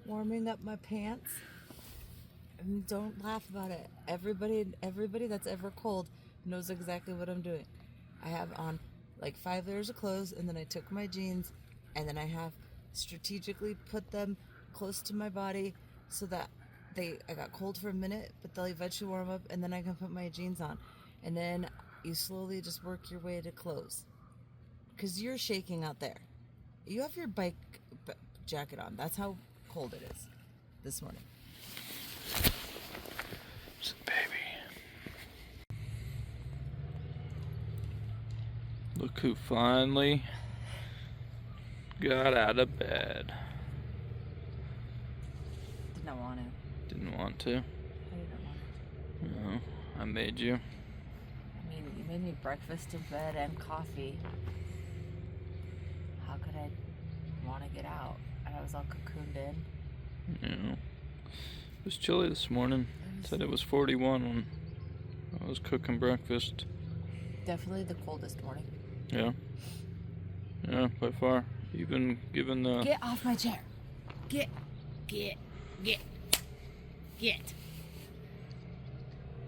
warming up my pants. And don't laugh about it. Everybody that's ever cold knows exactly what I'm doing. I have on like 5 layers of clothes, and then I took my jeans, and then I have strategically put them close to my body so that I got cold for a minute, but they'll eventually warm up, and then I can put my jeans on. And then you slowly just work your way to clothes. Because you're shaking out there. You have your bike jacket on. That's how cold it is this morning. It's a baby. Look who finally got out of bed. Did not want to. Didn't want to? I didn't want to. No, I made you. I mean, you made me breakfast in bed and coffee. How could I want to get out? I was all cocooned in. Yeah. It was chilly this morning. Said it was 41 when I was cooking breakfast. Definitely the coldest morning. Yeah. Yeah, by far. Even given the... Get off my chair. Get.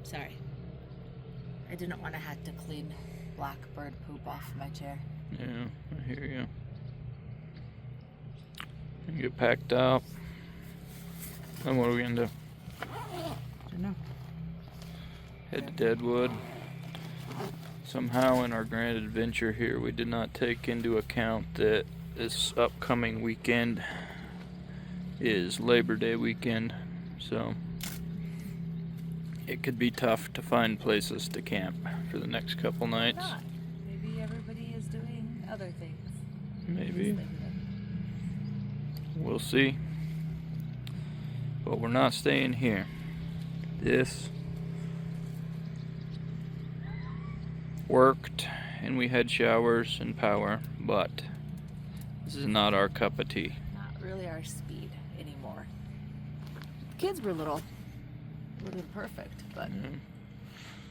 Sorry. I didn't want to have to clean blackbird poop off my chair. Yeah, I hear you. You get packed up. Then what are we gonna do? I don't know. Head to Deadwood. Somehow in our grand adventure here, we did not take into account that this upcoming weekend is Labor Day weekend, so it could be tough to find places to camp for the next couple nights. Not. Maybe everybody is doing other things. Maybe. We'll see. But we're not staying here. This worked and we had showers and power, but this is not our cup of tea. Not really our speed anymore. Kids were little. Would have been perfect, but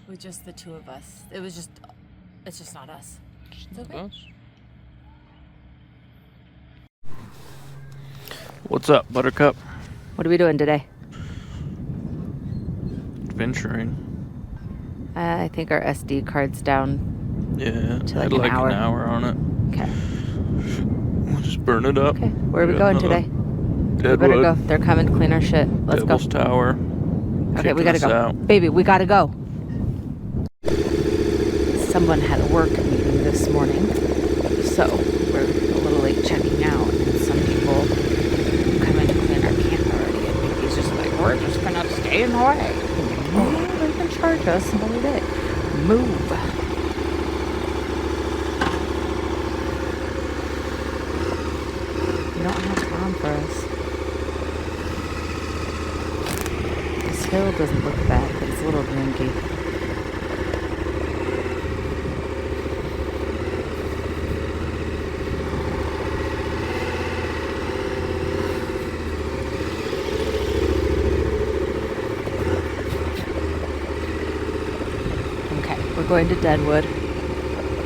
with just the two of us, it's just not us. It's okay. Us. What's up, Buttercup? What are we doing today? Adventuring. I think our SD card's down. Yeah, to like had an like hour. an hour on it. Okay. We'll just burn it up. Okay. Where are we going today? We Deadwood. better go. They're coming to clean our shit. Let's Devil's go. Tower. Okay, we Kicking gotta us go. out. Baby, we gotta go. Someone had a work meeting this morning, so we're a little late checking out. And some people come in to clean our camp already, and he's just like, we're just gonna stay in the way. Oh, they can charge us another day. Move. You don't have time for us. This hill doesn't look bad, but it's a little drinky. Okay, we're going to Deadwood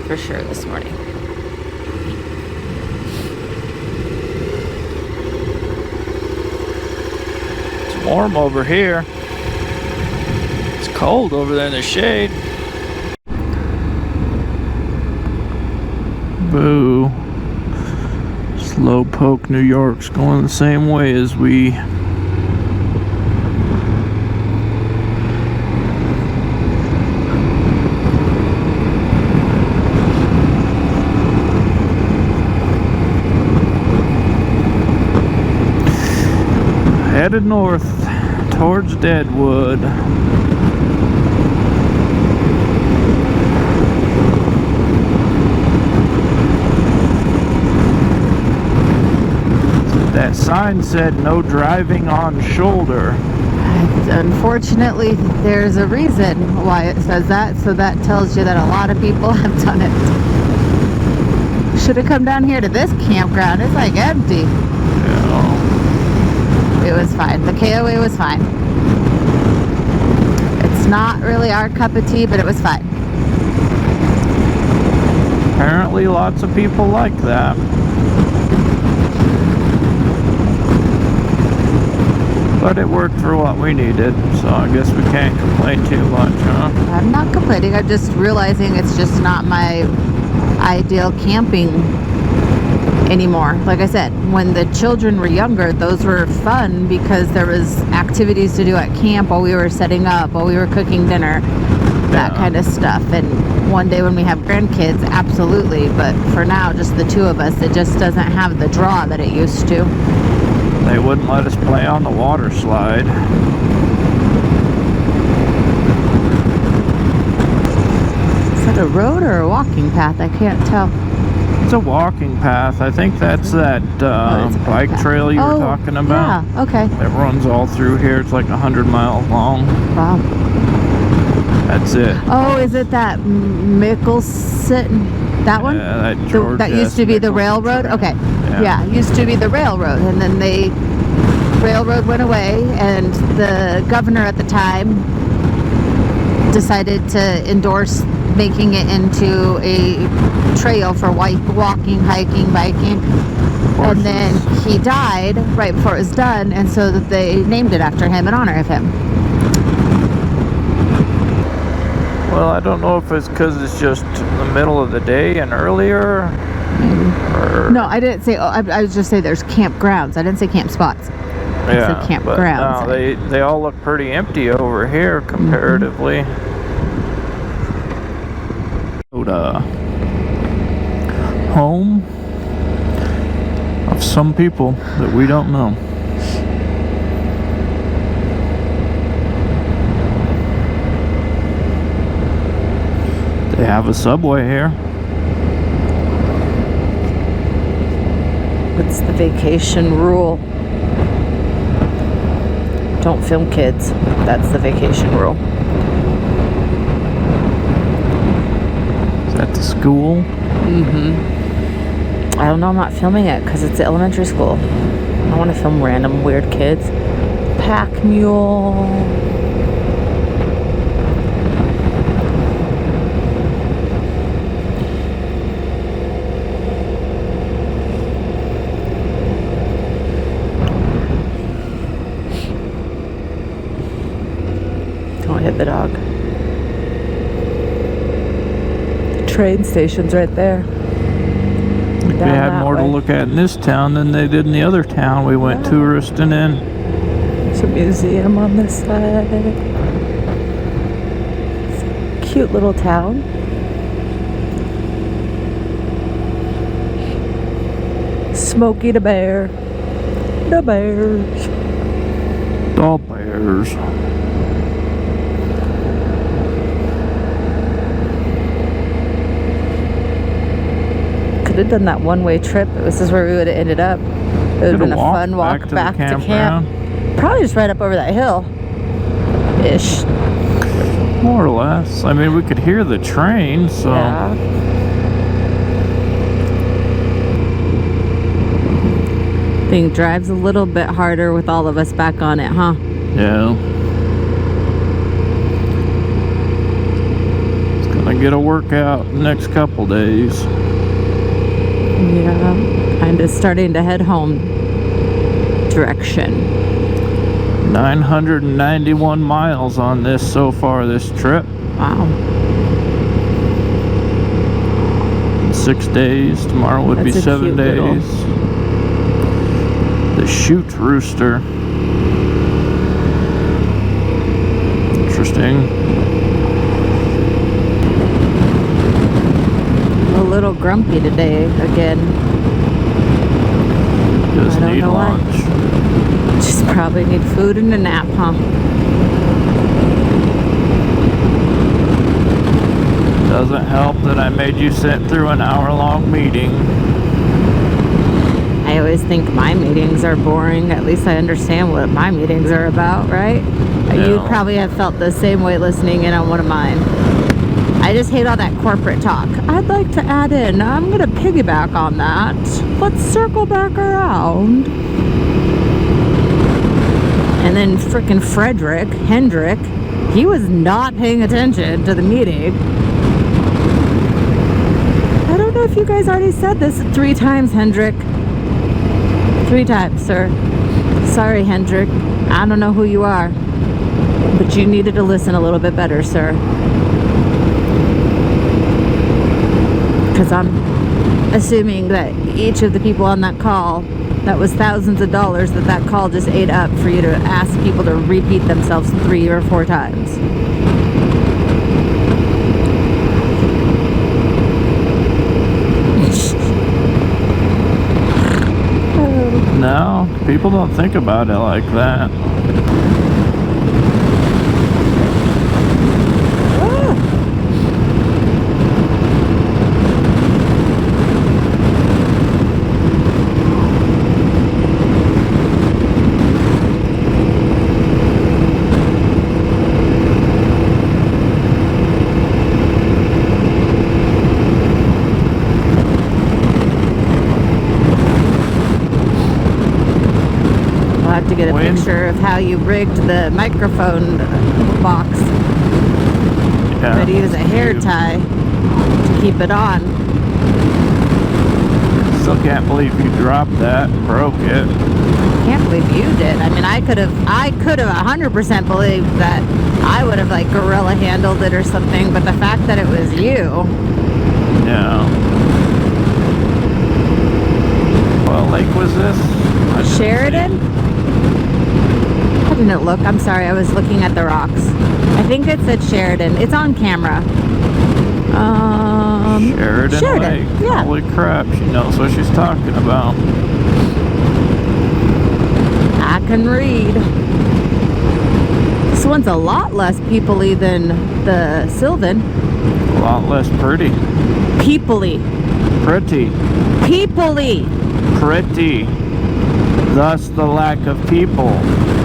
for sure this morning. It's warm over here. It's cold over there in the shade. Boo. Slowpoke, New York's going the same way as we. Headed north towards Deadwood. That sign said no driving on shoulder. Unfortunately, there's a reason why it says that, so that tells you that a lot of people have done it. Should have come down here to this campground. It's like empty. Yeah. It was fine. The KOA was fine. It's not really our cup of tea, but it was fine. Apparently lots of people like that. But it worked for what we needed, so I guess we can't complain too much, huh? I'm not complaining. I'm just realizing it's just not my ideal camping anymore. Like I said, when the children were younger, those were fun because there was activities to do at camp while we were setting up, while we were cooking dinner, that kind of stuff. And one day when we have grandkids, absolutely. But for now, just the two of us, it just doesn't have the draw that it used to. They wouldn't let us play on the water slide. Is that a road or a walking path? I can't tell. It's a walking path. I think that's that bike trail you were talking about. Yeah, okay. It runs all through here. It's like 100 miles long. Wow. That's it. Oh, is it that Mickelson? That one? Yeah, that used to be the railroad? Okay. Yeah, used to be the railroad. And then the railroad went away, and the governor at the time decided to endorse making it into a trail for walking, hiking, biking. And then he died right before it was done, and so that they named it after him in honor of him. Well, I don't know if it's because it's just the middle of the day and earlier. No, I didn't say. I was just saying there's campgrounds. I didn't say camp spots. Yeah, I said campgrounds. No, they all look pretty empty over here comparatively. Home of some people that we don't know. They have a subway here. What's the vacation rule? Don't film kids. That's the vacation rule. Is that the school? I don't know. I'm not filming it because it's elementary school. I don't want to film random weird kids. Pack mule. Don't hit the dog. The train station's right there. They had more to look at in this town than they did in the other town we went touristing in. There's a museum on this side. It's a cute little town. Smokey the Bear. The Bears. The Bears. Could have done that one-way trip. This is where we would have ended up. It would have been a fun walk back to camp. Probably just right up over that hill. Ish. More or less. I mean, we could hear the train, so. Yeah. Thing drives a little bit harder with all of us back on it, huh? Yeah. It's gonna get a workout the next couple days. Yeah, I'm just starting to head home direction. 991 miles on this so far this trip. Wow. 6 days. Tomorrow would be 7 days. The Chute Rooster. Interesting. A little grumpy today again. Just need lunch. Just probably need food and a nap, huh? Doesn't help that I made you sit through an hour-long meeting. I always think my meetings are boring. At least I understand what my meetings are about, right? Yeah. You probably have felt the same way listening in on one of mine. I just hate all that corporate talk. I'd like to add in, I'm going to piggyback on that. Let's circle back around. And then frickin' Hendrick, he was not paying attention to the meeting. I don't know if you guys already said this 3 times, Hendrick. 3 times, sir. Sorry, Hendrik. I don't know who you are, but you needed to listen a little bit better, sir. Because I'm assuming that each of the people on that call, that was thousands of dollars that call just ate up for you to ask people to repeat themselves 3 or 4 times. No, people don't think about it like that. To get a picture of how you rigged the microphone box. Yeah, But use a hair tie to keep it on. Still can't believe you dropped that and broke it. Can't believe you did. I mean, I could have 100% believed that I would have like gorilla handled it or something, but the fact that it was you. Yeah. What lake was this? Sheridan? I didn't look. I'm sorry. I was looking at the rocks. I think it said Sheridan. It's on camera. Sheridan Lake. Yeah. Holy crap. She knows what she's talking about. I can read. This one's a lot less people-y than the Sylvan. A lot less pretty. People-y. Pretty. People-y. Pretty. Thus the lack of people.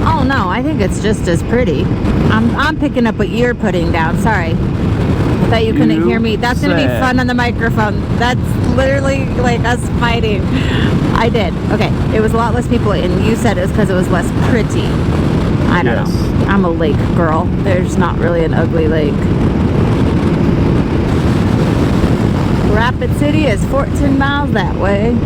Oh no, I think it's just as pretty. I'm picking up what you're putting down. Sorry. I thought you couldn't hear me. That's going to be fun on the microphone. That's literally like us fighting. I did. Okay. It was a lot less people, and you said it was because it was less pretty. I don't know. I'm a lake girl. There's not really an ugly lake. Rapid City is 14 miles that way.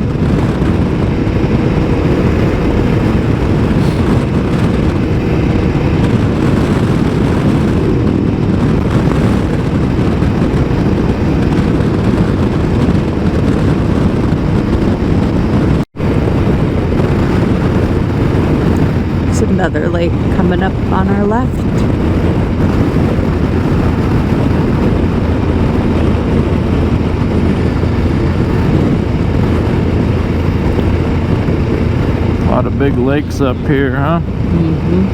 Another lake coming up on our left. A lot of big lakes up here, huh? Mm-hmm.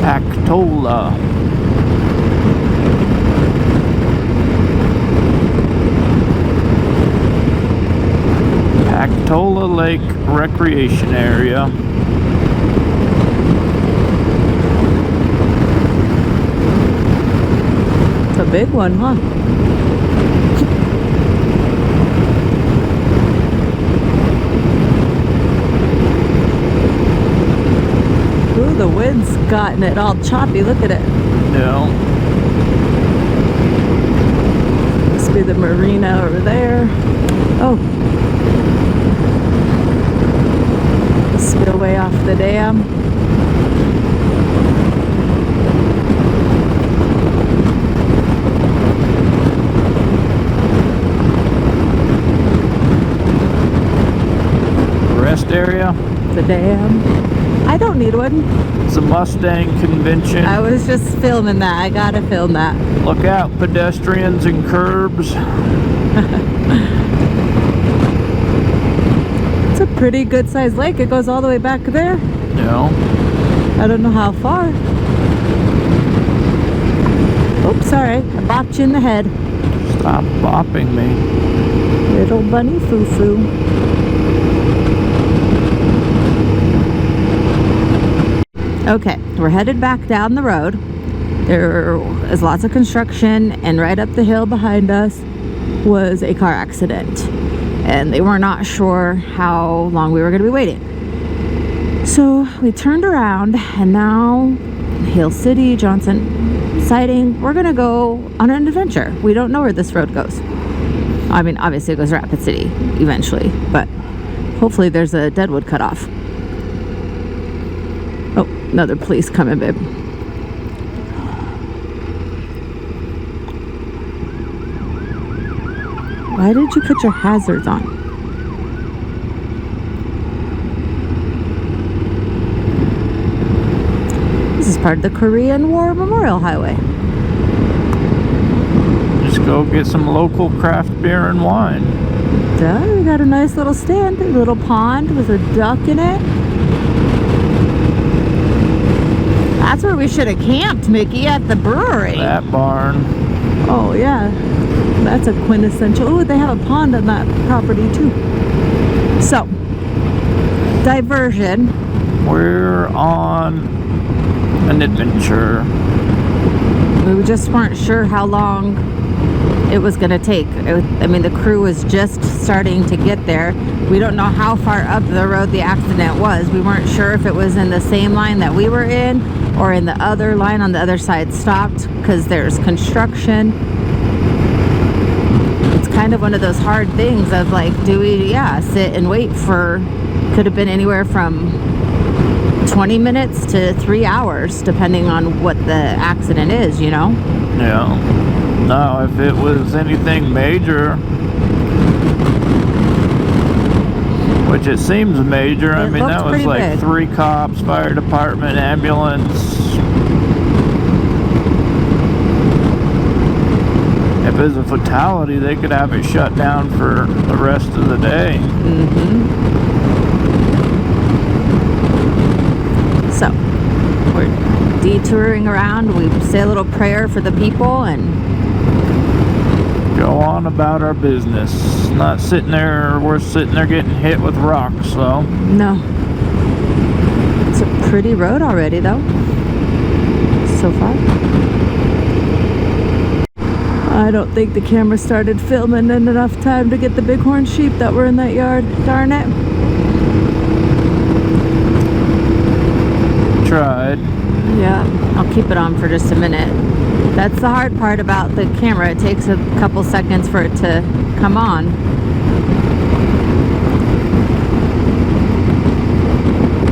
Pactola. Pactola Lake Recreation Area. It's a big one, huh? Ooh, the wind's gotten it all choppy. Look at it. Yeah. Must be the marina over there. Oh. Spillway off the dam. Rest area? The dam. I don't need one. It's a Mustang convention. I was just filming that. I gotta film that. Look out, pedestrians and curbs. It's a pretty good sized lake. It goes all the way back there. Yeah. I don't know how far. Oops, sorry. I bopped you in the head. Stop bopping me. Little bunny foo-foo. Okay, we're headed back down the road. There is lots of construction, and right up the hill behind us was a car accident. And they were not sure how long we were going to be waiting. So we turned around, and now Hill City, Johnson deciding we're gonna go on an adventure. We don't know where this road goes. I mean, obviously it goes to Rapid City eventually, but hopefully there's a Deadwood cutoff. Oh, another police coming, babe. Why did you put your hazards on? This is part of the Korean War Memorial Highway. Just go get some local craft beer and wine. Duh, we got a nice little stand, a little pond with a duck in it. That's where we should have camped, Mickey, at the brewery. That barn. Oh, yeah. That's a quintessential. Oh, they have a pond on that property, too. So, diversion. We're on an adventure. We just weren't sure how long it was going to take. I mean, the crew was just starting to get there. We don't know how far up the road the accident was. We weren't sure if it was in the same line that we were in or in the other line on the other side stopped because there's construction. It's kind of one of those hard things of like, do we, sit and wait for, could have been anywhere from 20 minutes to 3 hours, depending on what the accident is, you know? Yeah. Now, if it was anything major, which it seems major, I mean, that was like big. 3 cops, fire department, ambulance. If it was a fatality, they could have it shut down for the rest of the day. So, we're detouring around. We say a little prayer for the people and go on about our business. Not sitting there, we're sitting there getting hit with rocks, so. No. It's a pretty road already, though. So far. I don't think the camera started filming in enough time to get the bighorn sheep that were in that yard. Darn it. Tried. Yeah, I'll keep it on for just a minute. That's the hard part about the camera. It takes a couple seconds for it to come on.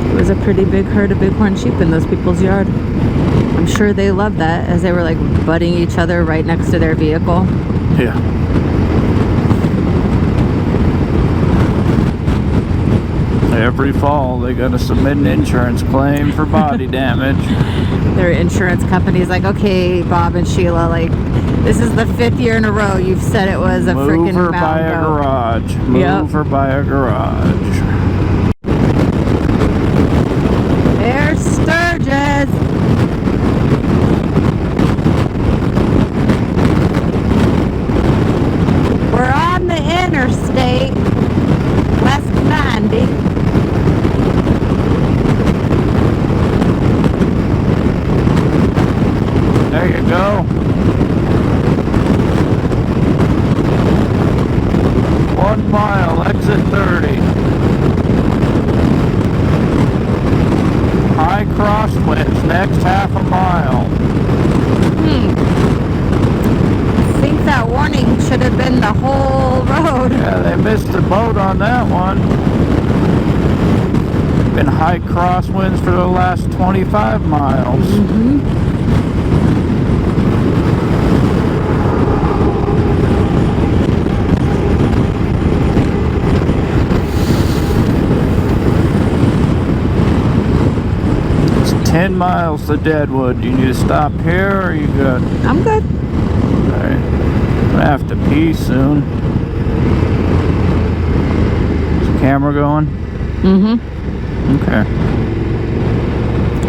It was a pretty big herd of bighorn sheep in those people's yard. I'm sure they loved that as they were like butting each other right next to their vehicle. Yeah. Every fall, they got to submit an insurance claim for body damage. Their insurance company's like, okay, Bob and Sheila, like, this is the 5th year in a row you've said it was a freaking Move her by a garage. Move her by a garage. There's Sturgis. We're on the interstate, West 90. There you go. 1 mile, exit 30. High crosswinds, next half a mile. I think that warning should have been the whole road. Yeah, they missed the boat on that one. Been high crosswinds for the last 25 miles. It's 10 miles to Deadwood. Do you need to stop here or are you good? I'm good. Alright. I'm gonna have to pee soon. Is the camera going? Okay.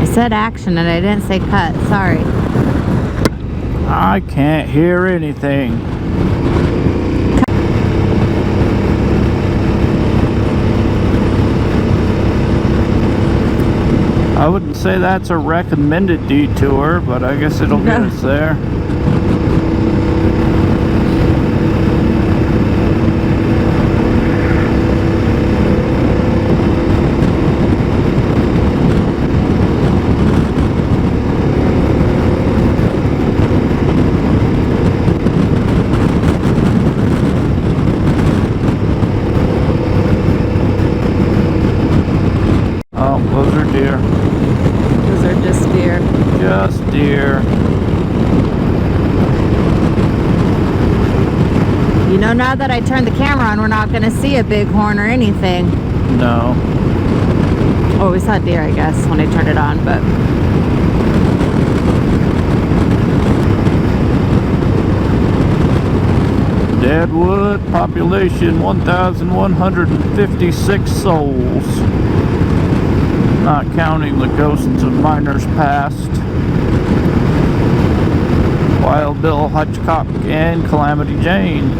I said action and I didn't say cut. Sorry. I can't hear anything. I wouldn't say that's a recommended detour, but I guess it'll get us there. deer. You know, now that I turned the camera on, we're not going to see a bighorn or anything. No. Oh, we saw deer, I guess, when I turned it on, but... Deadwood, population 1,156 souls. Not counting the ghosts of miners past. Wild Bill Hitchcock and Calamity Jane.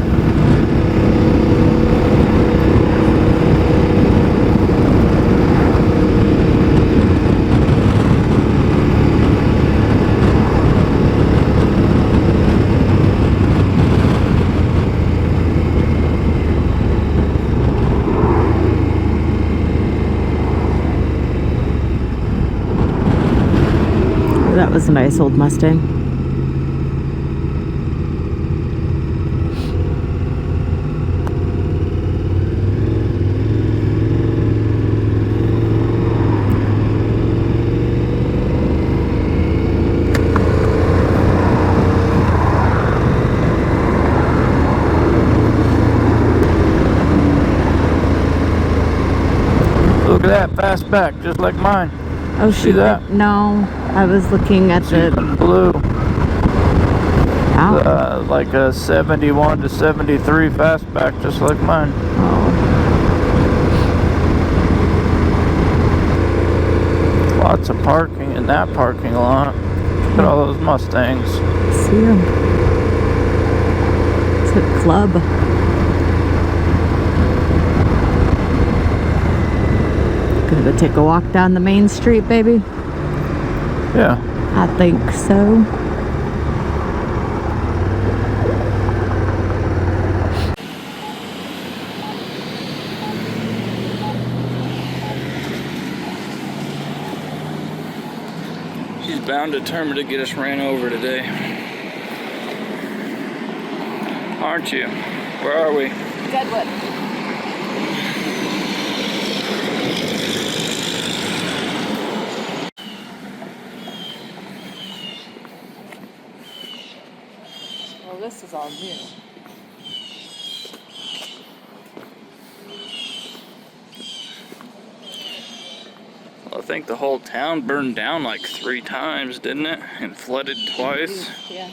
That was a nice old Mustang. Look at that, fastback, just like mine. Oh, See that? No, I was looking at the Blue. Wow. Like a 71 to 73 fastback, just like mine. Oh. Lots of parking in that parking lot. Look at all those Mustangs. See them. It's a club. Gonna go take a walk down the main street, baby? Yeah. I think so. She's bound determined to get us ran over today. Aren't you? Where are we? Deadwood. Well, this is all new. I think the whole town burned down like 3 times, didn't it? And flooded twice. Yeah.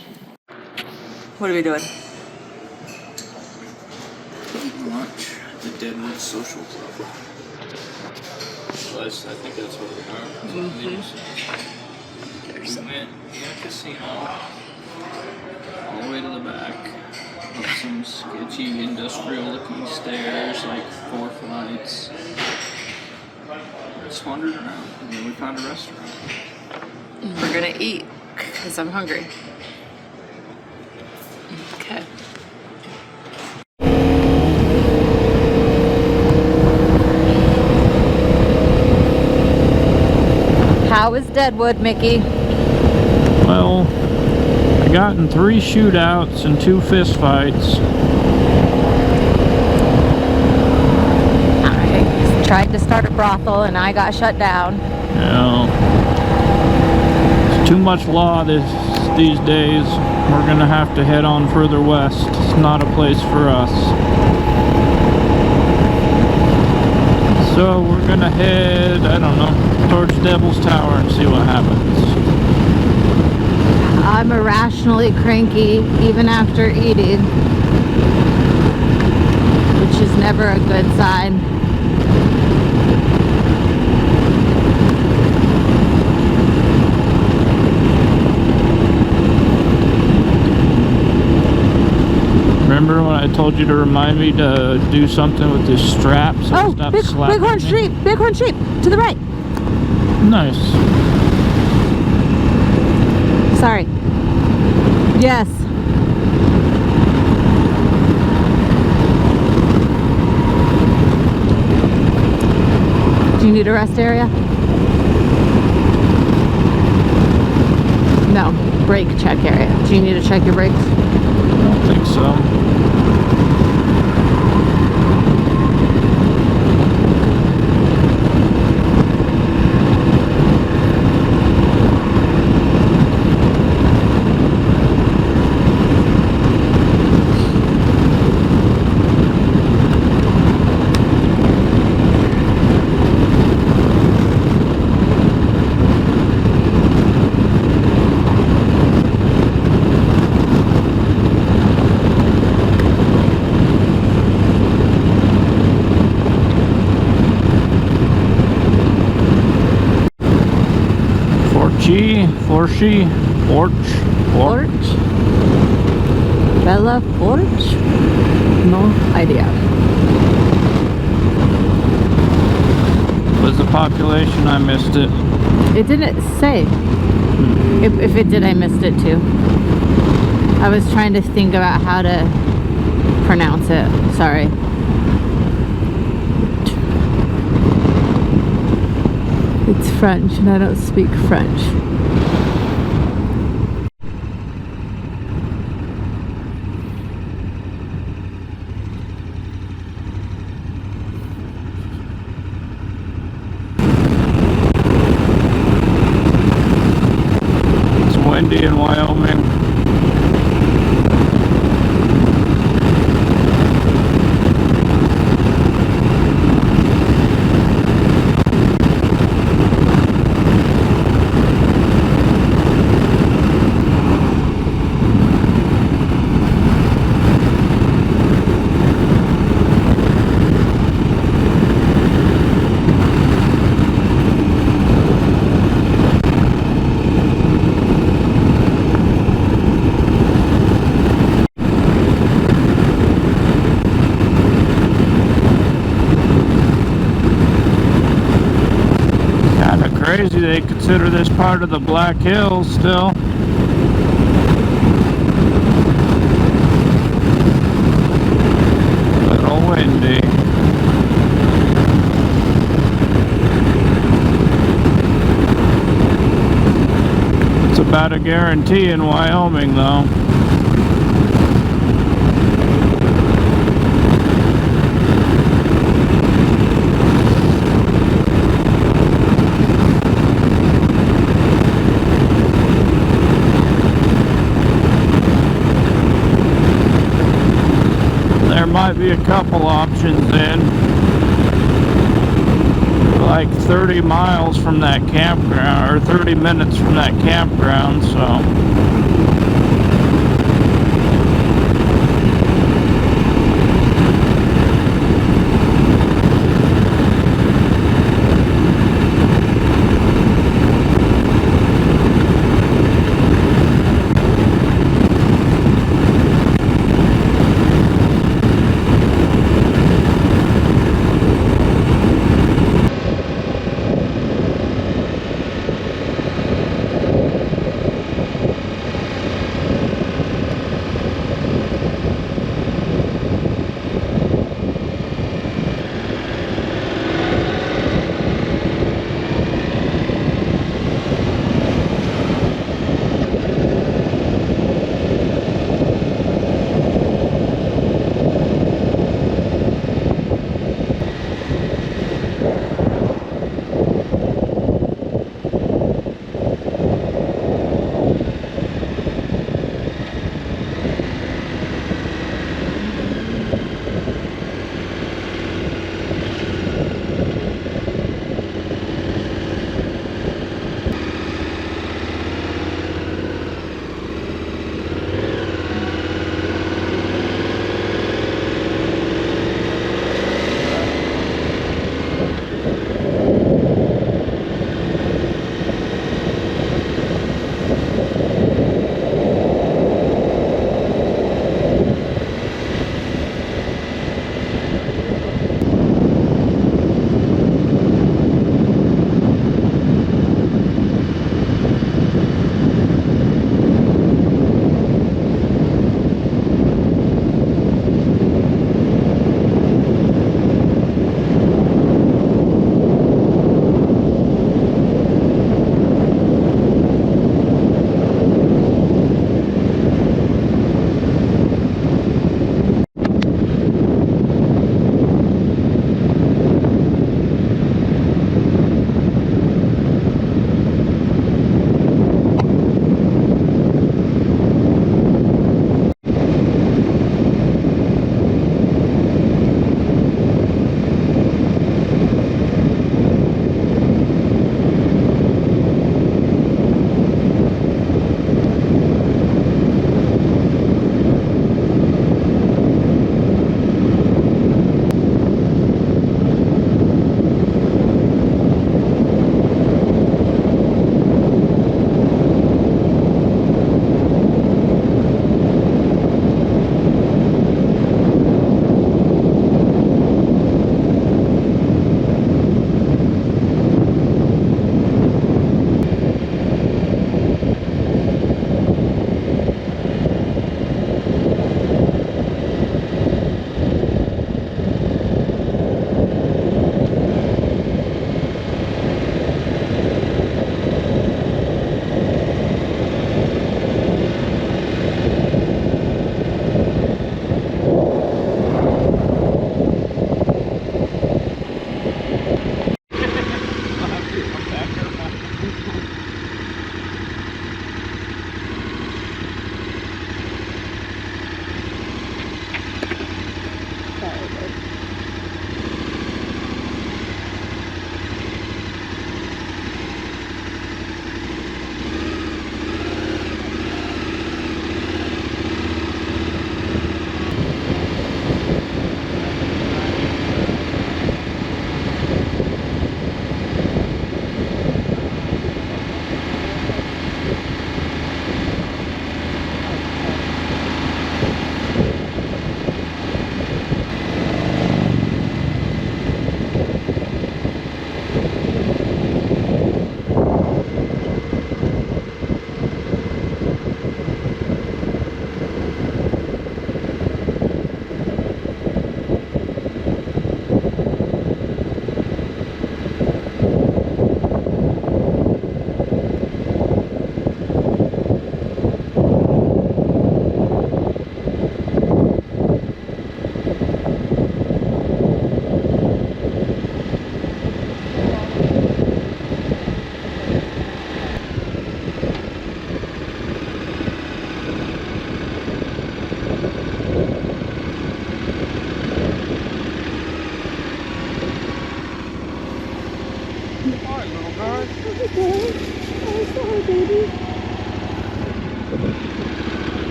What are we doing? Lunch at the Deadwood Social Club. Well, I think that's what we are. We went in a casino all the way to the back of some sketchy industrial looking stairs, like 4 flights. Just wandered around and then we found a restaurant. We're gonna eat because I'm hungry. Okay. How is Deadwood, Mickey? Well, I got in 3 shootouts and 2 fistfights. I tried to start a brothel and I got shut down. Yeah. It's too much law these days. We're gonna have to head on further west. It's not a place for us. So we're gonna head, I don't know, towards Devil's Tower and see what happens. I'm irrationally cranky even after eating, which is never a good sign. Remember when I told you to remind me to do something with this strap? So Oh, stop Bighorn slapping me? Bighorn sheep, to the right. Nice. Sorry. Yes. Do you need a rest area? No, brake check area. Do you need to check your brakes? I don't think so. Forci? Porch? Porch? Bella Porch? No idea. What's the population? I missed it. It didn't say. If it did, I missed it too. I was trying to think about how to pronounce it. Sorry. It's French and I don't speak French. It's windy in Wyoming. Crazy they consider this part of the Black Hills still. Little windy. It's about a guarantee in Wyoming though. Might be a couple options in, like 30 miles from that campground, or 30 minutes from that campground, so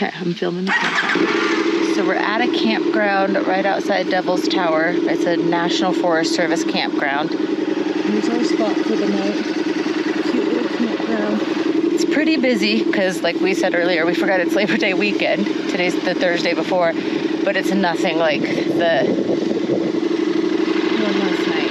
Okay, I'm filming the campground. So we're at a campground right outside Devil's Tower. It's a National Forest Service campground. Here's our spot for the night. Cute little campground. It's pretty busy because, like we said earlier, we forgot it's Labor Day weekend. Today's the Thursday before, but it's nothing like the one last night.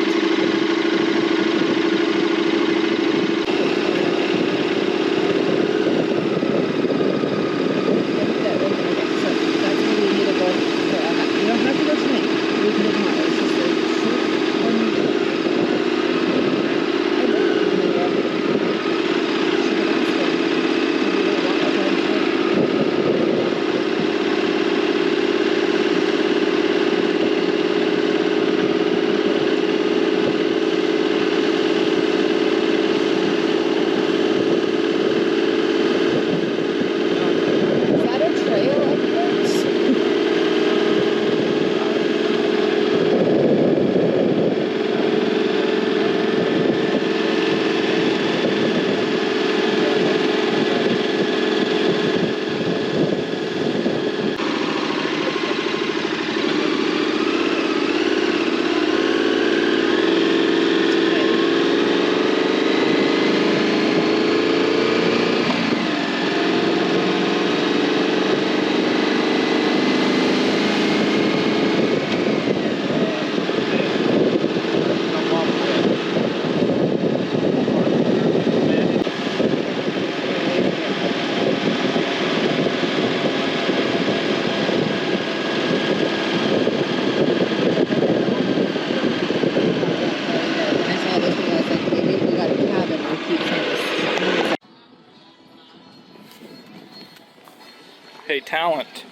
Hey, talent.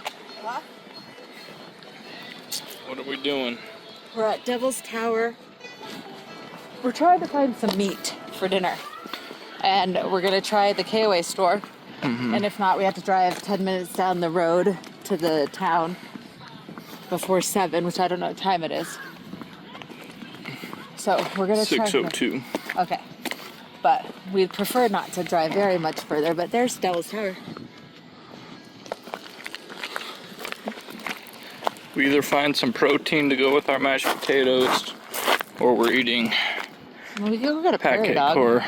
Huh? What are we doing? We're at Devil's Tower. We're trying to find some meat for dinner. And we're gonna try the KOA store. And if not, we have to drive 10 minutes down the road to the town before 7, which I don't know what time it is. So we're gonna try. 6:02. Okay. But we'd prefer not to drive very much further, but there's Devil's Tower. We either find some protein to go with our mashed potatoes, or we're eating Well, we could go get a prairie pancake dog. or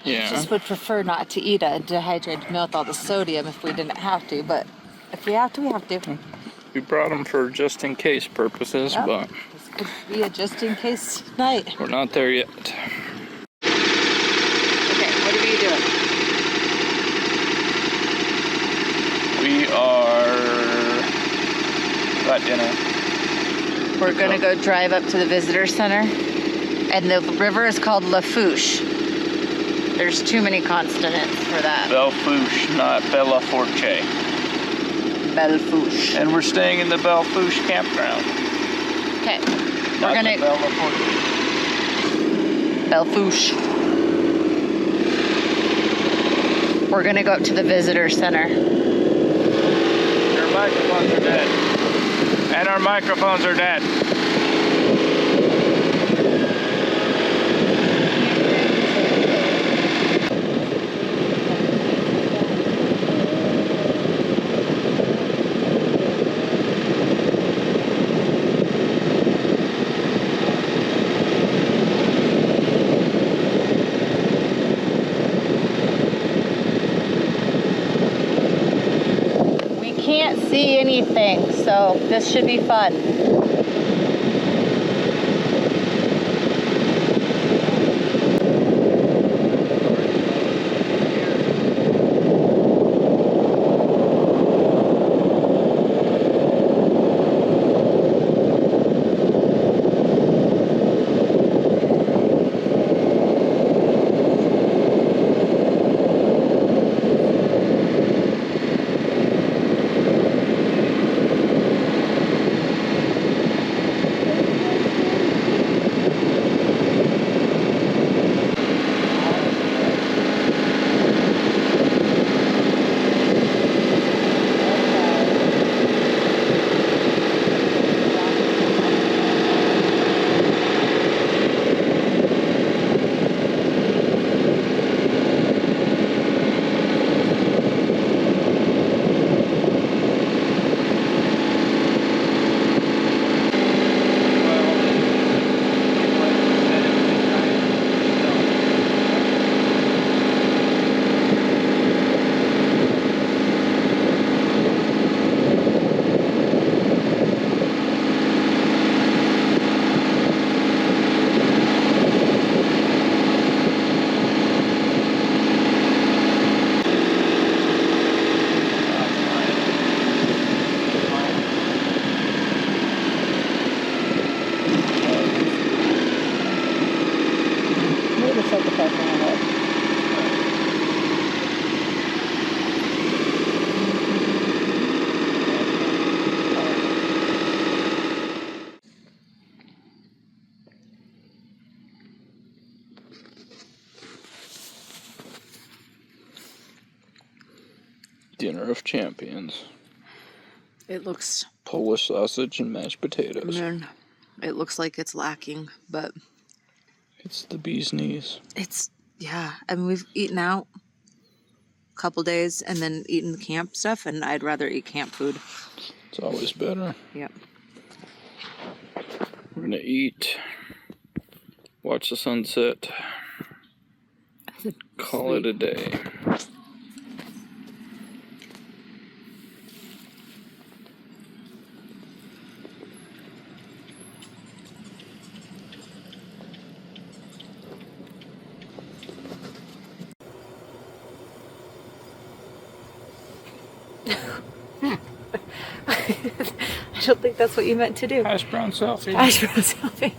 yeah. Just would prefer not to eat a dehydrated meal with all the sodium if we didn't have to, but if we have to, we have to. We brought them for just in case purposes, Yep. but This could be a just in case night. we're not there yet. Okay, what are we doing? We are at dinner. We're gonna go drive up to the visitor center, and the river is called Lafouche. There's too many consonants for that. Belfouche, not Bella Forte. Belfouche. And we're staying in the Belfouche campground. Okay, Not we're gonna the Bella Forte. Belfouche. We're gonna go up to the visitor center. Your microphones are dead. And our microphones are dead. We can't see anything, so this should be fun. Dinner of champions. It looks, Polish sausage and mashed potatoes. man, it looks like it's lacking, but It's the bee's knees. it's, yeah. I mean, we've eaten out a couple days and then eaten the camp stuff, and I'd rather eat camp food. It's always better. Yep. We're gonna eat, watch the sunset, call it a day. I don't think that's what you meant to do. Hash brown selfie. Hash brown selfie.